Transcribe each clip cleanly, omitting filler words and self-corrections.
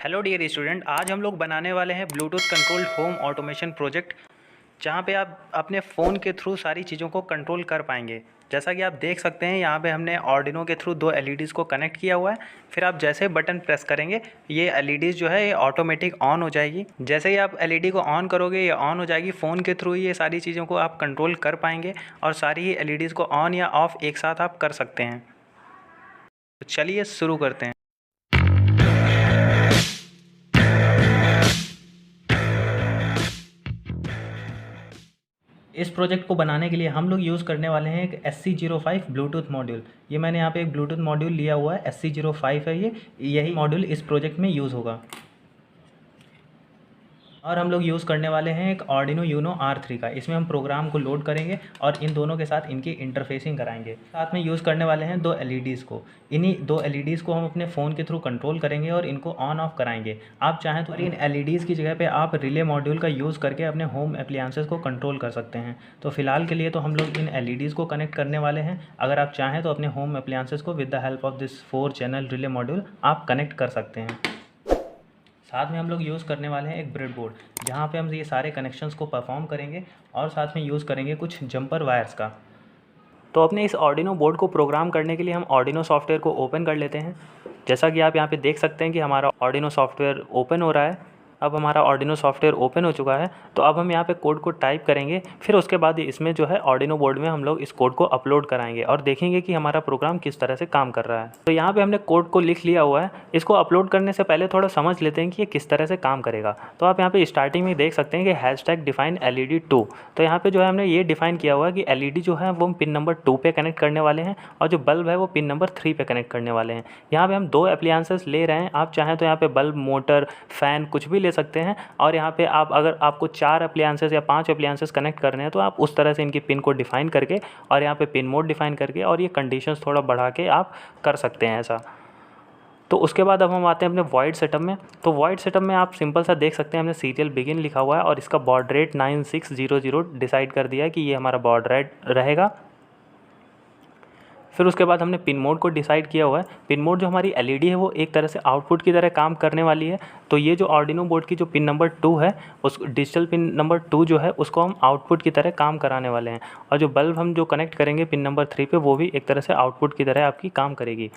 Hello dear student, आज हम लोग बनाने वाले हैं Bluetooth controlled home automation project, जहाँ पे आप अपने फ़ोन के थ्रू सारी चीज़ों को कंट्रोल कर पाएंगे। जैसा कि आप देख सकते हैं, यहाँ पे हमने आर्डिनो के थ्रू दो एलईडीज़ को कनेक्ट किया हुआ है। फिर आप जैसे बटन प्रेस करेंगे, ये एलईडीज़ जो है ये ऑटोमेटिक ऑन हो जाएगी। जैसे ही आप एलईडी को ऑन करोगे, ये ऑन हो जाएगी। फ़ोन के थ्रू ये सारी चीज़ों को आप कंट्रोल कर पाएंगे और सारी ही एलईडीज़ को ऑन या ऑफ़ एक साथ आप कर सकते हैं। तो चलिए शुरू करते हैं। इस प्रोजेक्ट को बनाने के लिए हम लोग यूज़ करने वाले हैं एक SC05 ब्लूटूथ मॉड्यूल। ये मैंने यहाँ पे एक ब्लूटूथ मॉड्यूल लिया हुआ है, SC05 है ये। यही मॉड्यूल इस प्रोजेक्ट में यूज़ होगा। और हम लोग यूज़ करने वाले हैं एक आर्डिनो यूनो R3 का। इसमें हम प्रोग्राम को लोड करेंगे और इन दोनों के साथ इनकी इंटरफेसिंग कराएंगे। साथ में यूज़ करने वाले हैं दो एलईडीज़ को। इन्हीं दो एलईडीज़ को हम अपने फ़ोन के थ्रू कंट्रोल करेंगे और इनको ऑन ऑफ कराएंगे। आप चाहें तो इन एलईडीज़ की जगह पे आप रिले मॉड्यूल का यूज़ करके अपने होम एप्लियंसेस को कंट्रोल कर सकते हैं। तो फिलहाल के लिए तो हम लोग इन एलईडीज़ को कनेक्ट करने वाले हैं। अगर आप चाहें तो अपने होम एप्लियंसेस को with the help of this 4 channel relay module आप कनेक्ट कर सकते हैं। साथ में हम लोग यूज़ करने वाले हैं एक ब्रेडबोर्ड, जहाँ पे हम ये सारे कनेक्शंस को परफॉर्म करेंगे और साथ में यूज़ करेंगे कुछ जंपर वायर्स का। तो अपने इस आर्डिनो बोर्ड को प्रोग्राम करने के लिए हम आर्डिनो सॉफ्टवेयर को ओपन कर लेते हैं। जैसा कि आप यहाँ पे देख सकते हैं कि हमारा आर्डिनो सॉफ्टवेयर ओपन हो रहा है। अब हमारा आर्डिनो सॉफ्टवेयर ओपन हो चुका है। तो अब हम यहाँ पे कोड को टाइप करेंगे, फिर उसके बाद इसमें जो है आर्डिनो बोर्ड में हम लोग इस कोड को अपलोड कराएंगे और देखेंगे कि हमारा प्रोग्राम किस तरह से काम कर रहा है। तो यहाँ पे हमने कोड को लिख लिया हुआ है। इसको अपलोड करने से पहले थोड़ा समझ लेते हैं कि ये किस तरह से काम करेगा। तो आप यहाँ पे स्टार्टिंग में देख सकते हैं कि हैशटैग डिफाइन LED2। तो यहाँ पे जो है हमने ये डिफाइन किया हुआ है कि LED जो है वो पिन नंबर 2 पे कनेक्ट करने वाले हैं और जो बल्ब है वो पिन नंबर 3 पे कनेक्ट करने वाले हैं। यहाँ पे हम दो एप्लियंसेस ले रहे हैं। आप चाहें तो यहाँ पे बल्ब, मोटर, फ़ैन कुछ भी ले सकते हैं। और यहाँ पे आप अगर आपको 4 एप्लियंसेस या 5 एप्लियंसेस कनेक्ट करने हैं तो आप उस तरह से इनकी पिन को डिफाइन करके और यहाँ पे पिन मोड डिफाइन करके और ये कंडीशंस थोड़ा बढ़ा के आप कर सकते हैं ऐसा। तो उसके बाद अब हम आते हैं अपने वॉइड सेटअप में। तो वॉइड सेटअप में आप सिंपल सा देख सकते हैं, हमने सीरियल बिगिन लिखा हुआ है और इसका बॉड रेट 9600 डिसाइड कर दिया है कि ये हमारा बॉड रेट रहेगा। फिर उसके बाद हमने पिन मोड को डिसाइड किया हुआ है। पिन मोड जो हमारी एलईडी है वो एक तरह से आउटपुट की तरह काम करने वाली है। तो ये जो आर्डिनो बोर्ड की जो पिन नंबर 2 है, उस डिजिटल पिन नंबर 2 जो है उसको हम आउटपुट की तरह काम कराने वाले हैं। और जो बल्ब हम जो कनेक्ट करेंगे पिन नंबर 3 पे, वो भी एक तरह से आउटपुट की तरह आपकी काम करेगी।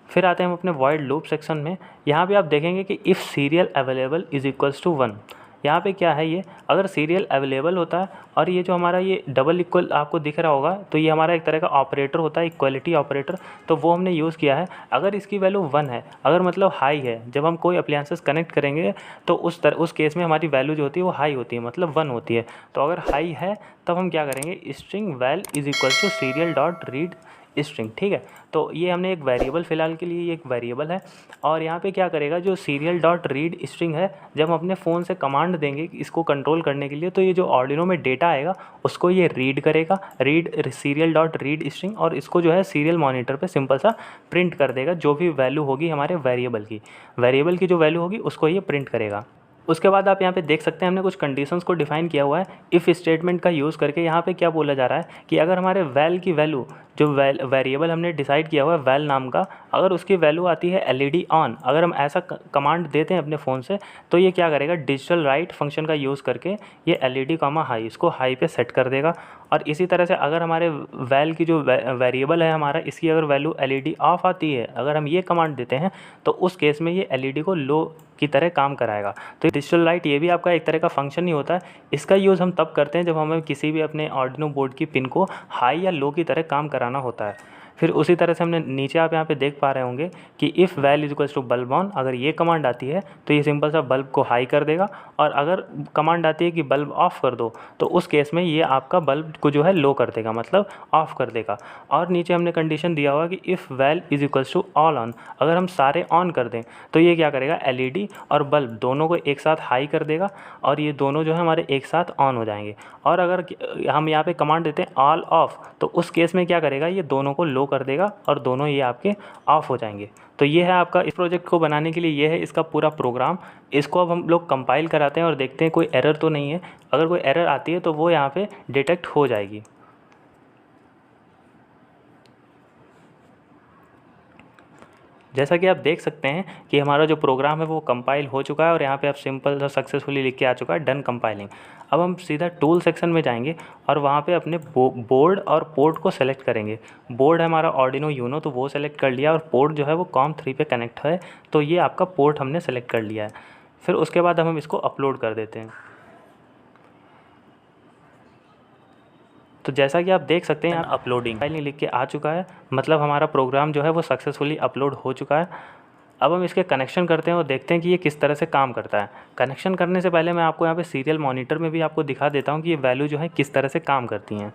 फिर आते हैं हम अपने वॉइड लूप सेक्शन में। यहाँ पे आप देखेंगे कि if serial available is equals to 1। यहाँ पे क्या है, ये अगर सीरियल अवेलेबल होता है और ये जो हमारा ये डबल इक्वल आपको दिख रहा होगा, तो ये हमारा एक तरह का ऑपरेटर होता है, इक्वलिटी ऑपरेटर। तो वो हमने यूज़ किया है। अगर इसकी वैल्यू 1 है, अगर मतलब हाई है, जब हम कोई अप्लायंसेस कनेक्ट करेंगे तो उस केस में हमारी वैल्यू जो होती है वो हाई होती है, मतलब 1 होती है। तो अगर हाई है तब हम क्या करेंगे, string val is equal to serial dot read string. ठीक है, तो ये हमने एक वेरिएबल, फ़िलहाल के लिए ये एक वेरिएबल है। और यहाँ पे क्या करेगा, जो सीरियल डॉट रीड स्ट्रिंग है, जब हम अपने फ़ोन से कमांड देंगे इसको कंट्रोल करने के लिए, तो ये जो आर्डिनो में डेटा आएगा उसको ये रीड करेगा, read serial dot read string, और इसको जो है सीरियल मॉनिटर पे सिंपल सा प्रिंट कर देगा। जो भी वैल्यू होगी हमारे वेरिएबल की जो वैल्यू होगी उसको ये प्रिंट करेगा। उसके बाद आप यहाँ पे देख सकते हैं हमने कुछ कंडीशंस को डिफाइन किया हुआ है इफ़ स्टेटमेंट का यूज़ करके। यहाँ पे क्या बोला जा रहा है कि अगर हमारे वैल की वैल्यू, जो वेरिएबल हमने डिसाइड किया हुआ है वैल नाम का, अगर उसकी वैल्यू आती है LED ऑन, अगर हम ऐसा कमांड देते हैं अपने फ़ोन से, तो ये क्या करेगा, डिजिटल राइट फंक्शन का यूज़ करके ये LED कामा हाई, इसको हाई पे सेट कर देगा। और इसी तरह से अगर हमारे वैल की जो वेरिएबल है हमारा, इसकी अगर वैल्यू LED ऑफ आती है, अगर हम ये कमांड देते हैं, तो उस केस में ये LED को लो की तरह काम कराएगा। तो डिजिटल लाइट ये भी आपका एक तरह का फंक्शन ही होता है। इसका यूज़ हम तब करते हैं जब हमें किसी भी अपने आर्डिनो बोर्ड की पिन को हाई या लो की तरह काम कराना होता है। फिर उसी तरह से हमने नीचे आप यहाँ पे देख पा रहे होंगे कि if val is equals to bulb on, अगर ये कमांड आती है तो ये सिंपल सा बल्ब को हाई कर देगा। और अगर कमांड आती है कि बल्ब ऑफ कर दो, तो उस केस में ये आपका बल्ब को जो है लो कर देगा, मतलब ऑफ कर देगा। और नीचे हमने कंडीशन दिया हुआ कि if val is equals to all on, अगर हम सारे ऑन कर दें तो ये क्या करेगा, LED और बल्ब दोनों को एक साथ हाई कर देगा और ये दोनों जो है हमारे एक साथ ऑन हो जाएंगे। और अगर हम यहाँ पे कमांड देते हैं ऑल ऑफ, तो उस केस में क्या करेगा, ये दोनों को लो कर देगा और दोनों ये आपके ऑफ हो जाएंगे। तो ये है आपका, इस प्रोजेक्ट को बनाने के लिए ये है इसका पूरा प्रोग्राम। इसको अब हम लोग कंपाइल कराते हैं और देखते हैं कोई एरर तो नहीं है। अगर कोई एरर आती है तो वो यहाँ पे डिटेक्ट हो जाएगी। जैसा कि आप देख सकते हैं कि हमारा जो प्रोग्राम है वो कंपाइल हो चुका है और यहाँ पे आप सिंपल सा सक्सेसफुली लिख के आ चुका है डन कंपाइलिंग। अब हम सीधा टूल सेक्शन में जाएंगे और वहाँ पे अपने बोर्ड और पोर्ट को सेलेक्ट करेंगे। बोर्ड है हमारा आर्डिनो यूनो, तो वो सेलेक्ट कर लिया, और पोर्ट जो है वो COM3 पे कनेक्ट है, तो ये आपका पोर्ट हमने सेलेक्ट कर लिया है। फिर उसके बाद हम इसको अपलोड कर देते हैं। तो जैसा कि आप देख सकते हैं यहाँ अपलोडिंग फाइल लिख के आ चुका है, मतलब हमारा प्रोग्राम जो है वो सक्सेसफुली अपलोड हो चुका है। अब हम इसके कनेक्शन करते हैं और देखते हैं कि ये किस तरह से काम करता है। कनेक्शन करने से पहले मैं आपको यहाँ पे सीरियल मॉनिटर में भी आपको दिखा देता हूँ कि ये वैल्यू जो है किस तरह से काम करती हैं।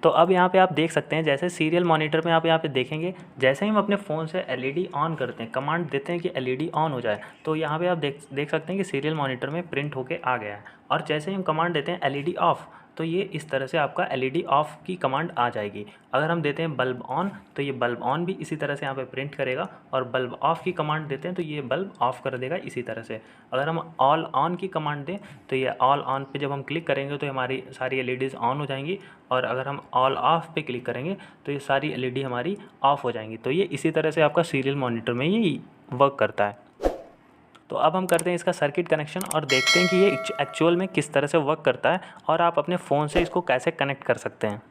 तो अब यहाँ पे आप देख सकते हैं, जैसे सीरियल मॉनिटर में आप यहाँ पे देखेंगे, जैसे ही हम अपने फ़ोन से एलईडी ऑन करते हैं, कमांड देते हैं कि एलईडी ऑन हो जाए, तो यहाँ पे आप देख सकते हैं कि सीरियल मॉनिटर में प्रिंट होके आ गया है। और जैसे ही हम कमांड देते हैं एलईडी ऑफ, तो ये इस तरह से आपका एलईडी ऑफ की कमांड आ जाएगी। अगर हम देते हैं बल्ब ऑन, तो ये बल्ब ऑन भी इसी तरह से यहाँ पे प्रिंट करेगा, और बल्ब ऑफ की कमांड देते हैं तो ये बल्ब ऑफ कर देगा इसी तरह से। अगर हम ऑल ऑन की कमांड दें तो ये ऑल ऑन पे जब हम क्लिक करेंगे तो हमारी सारी एलईडीज़ ऑन हो जाएंगी, और अगर हम ऑल ऑफ पे क्लिक करेंगे तो ये सारी एलईडी हमारी ऑफ हो जाएंगी। तो ये इसी तरह से आपका सीरियल मॉनिटर में ये वर्क करता है। तो अब हम करते हैं इसका सर्किट कनेक्शन और देखते हैं कि ये एक्चुअल में किस तरह से वर्क करता है और आप अपने फ़ोन से इसको कैसे कनेक्ट कर सकते हैं।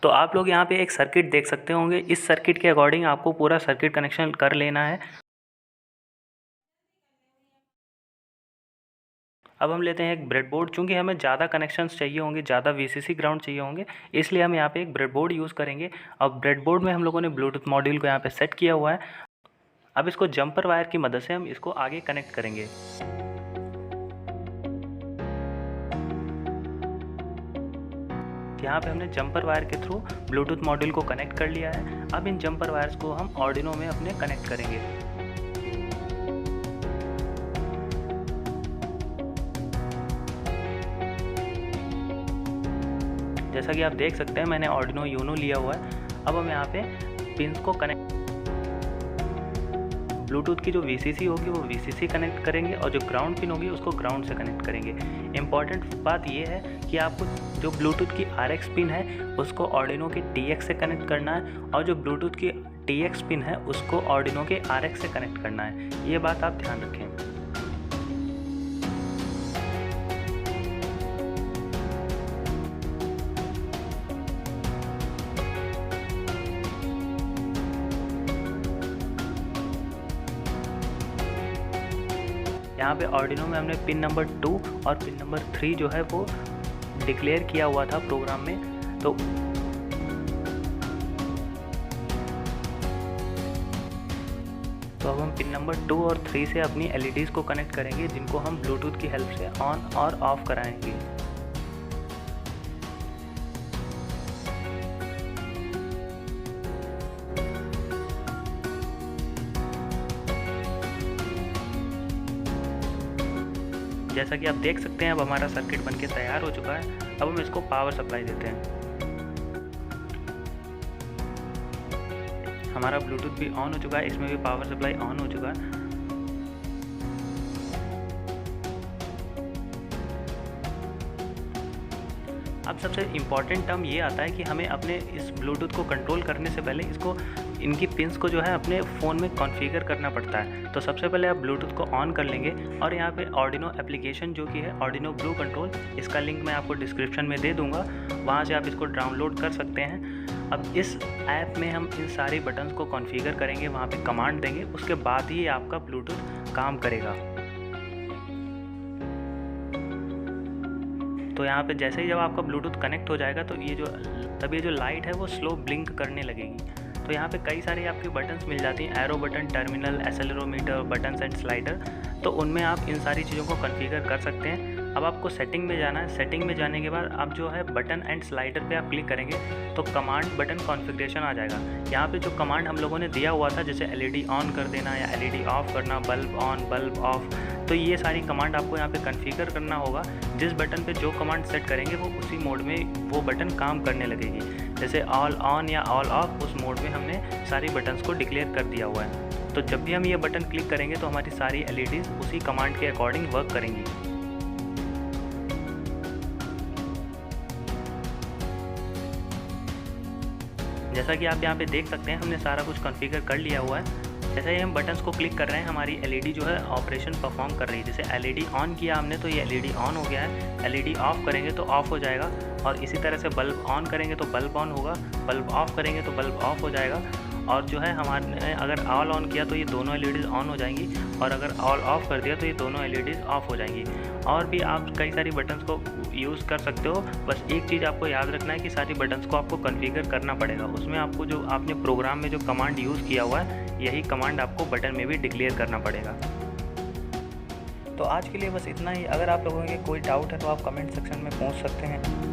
तो आप लोग यहाँ पे एक सर्किट देख सकते होंगे, इस सर्किट के अकॉर्डिंग आपको पूरा सर्किट कनेक्शन कर लेना है। अब हम लेते हैं एक ब्रेडबोर्ड, चूँकि हमें ज़्यादा कनेक्शंस चाहिए होंगे, ज़्यादा वीसीसी ग्राउंड चाहिए होंगे, इसलिए हम यहाँ पे एक ब्रेडबोर्ड यूज़ करेंगे। अब ब्रेडबोर्ड में हम लोगों ने ब्लूटूथ मॉड्यूल को यहाँ पे सेट किया हुआ है। अब इसको जंपर वायर की मदद से हम इसको आगे कनेक्ट करेंगे। यहाँ पे हमने जंपर वायर के थ्रू ब्लूटूथ मॉड्यूल को कनेक्ट कर लिया है। अब इन जंपर वायर्स को हम आर्डिनो में अपने कनेक्ट करेंगे। जैसा कि आप देख सकते हैं मैंने आर्डिनो यूनो लिया हुआ है। अब हम यहाँ पे पिंस को कनेक्ट, ब्लूटूथ की जो वीसीसी होगी वो वीसीसी कनेक्ट करेंगे और जो ग्राउंड पिन होगी उसको ग्राउंड से कनेक्ट करेंगे। इम्पॉर्टेंट बात ये है कि आपको जो ब्लूटूथ की RX पिन है उसको आर्डिनो के TX से कनेक्ट करना है, और जो ब्लूटूथ की TX पिन है उसको आर्डिनो के RX से कनेक्ट करना है। ये बात आप ध्यान रखें। यहाँ पे आर्डिनो में हमने पिन नंबर 2 और पिन नंबर 3 जो है वो डिक्लेयर किया हुआ था प्रोग्राम में। तो अब हम पिन नंबर 2 और 3 से अपनी LEDs को कनेक्ट करेंगे, जिनको हम ब्लूटूथ की हेल्प से ऑन और ऑफ कराएंगे। जैसा कि आप देख सकते हैं अब हमारा सर्किट बनके तैयार हो चुका है। अब हम इसको पावर सप्लाई देते हैं। हमारा ब्लूटूथ भी ऑन हो चुका है, इसमें भी पावर सप्लाई ऑन हो चुका है। अब सबसे इम्पॉर्टेंट टर्म ये आता है कि हमें अपने इस ब्लूटूथ को कंट्रोल करने से पहले इसको, इनकी पिंस को जो है अपने फ़ोन में कॉन्फ़िगर करना पड़ता है। तो सबसे पहले आप ब्लूटूथ को ऑन कर लेंगे और यहाँ पे आर्डिनो एप्लीकेशन जो कि है आर्डिनो ब्लू कंट्रोल, इसका लिंक मैं आपको डिस्क्रिप्शन में दे दूँगा, वहाँ से आप इसको डाउनलोड कर सकते हैं। अब इस ऐप में हम इन सारी बटन्स को कॉन्फ़िगर करेंगे, वहाँ पे कमांड देंगे, उसके बाद ही आपका ब्लूटूथ काम करेगा। तो यहाँ पे जैसे ही जब आपका ब्लूटूथ कनेक्ट हो जाएगा तो ये जो लाइट है वो स्लो ब्लिंक करने लगेगी। तो यहाँ पे कई सारी आपकी बटन्स मिल जाती हैं, arrow button, terminal, accelerometer, buttons and slider. तो उनमें आप इन सारी चीज़ों को कॉन्फ़िगर कर सकते हैं। अब आपको सेटिंग में जाना है। सेटिंग में जाने के बाद आप जो है बटन एंड स्लाइडर पे आप क्लिक करेंगे तो कमांड बटन कॉन्फ़िगरेशन आ जाएगा। यहाँ पे जो कमांड हम लोगों ने दिया हुआ था, जैसे एलईडी ऑन कर देना या एलईडी ऑफ करना, बल्ब ऑन, बल्ब ऑफ, तो ये सारी कमांड आपको यहाँ पे कॉन्फ़िगर करना होगा। जिस बटन पे जो कमांड सेट करेंगे वो उसी मोड में वो बटन काम करने लगेगी। जैसे ऑल ऑन या ऑल ऑफ, उस मोड में हमने सारी बटन्स को डिक्लेयर कर दिया हुआ है। तो जब भी हम ये बटन क्लिक करेंगे तो हमारी सारी एलईडीज़ उसी कमांड के अकॉर्डिंग वर्क करेंगी। जैसा कि आप यहाँ पे देख सकते हैं हमने सारा कुछ कॉन्फ़िगर कर लिया हुआ है। जैसे ही हम बटन्स को क्लिक कर रहे हैं हमारी एलईडी जो है ऑपरेशन परफॉर्म कर रही है। जैसे एलईडी ऑन किया हमने तो ये एलईडी ऑन हो गया है, एलईडी ऑफ करेंगे तो ऑफ हो जाएगा, और इसी तरह से बल्ब ऑन करेंगे तो बल्ब ऑन होगा, बल्ब ऑफ करेंगे तो बल्ब ऑफ हो जाएगा। और जो है हमारे अगर ऑल ऑन किया तो ये दोनों एलईडीज़ ऑन हो जाएंगी, और अगर ऑल ऑफ कर दिया तो ये दोनों एलईडीज़ ऑफ हो जाएंगी। और भी आप कई सारी बटन्स को यूज़ कर सकते हो। बस एक चीज़ आपको याद रखना है कि सारी बटन्स को आपको कॉन्फ़िगर करना पड़ेगा। उसमें आपको जो आपने प्रोग्राम में जो कमांड यूज़ किया हुआ है यही कमांड आपको बटन में भी डिक्लेयर करना पड़ेगा। तो आज के लिए बस इतना ही। अगर आप लोगों के कोई डाउट है तो आप कमेंट सेक्शन में पूछ सकते हैं।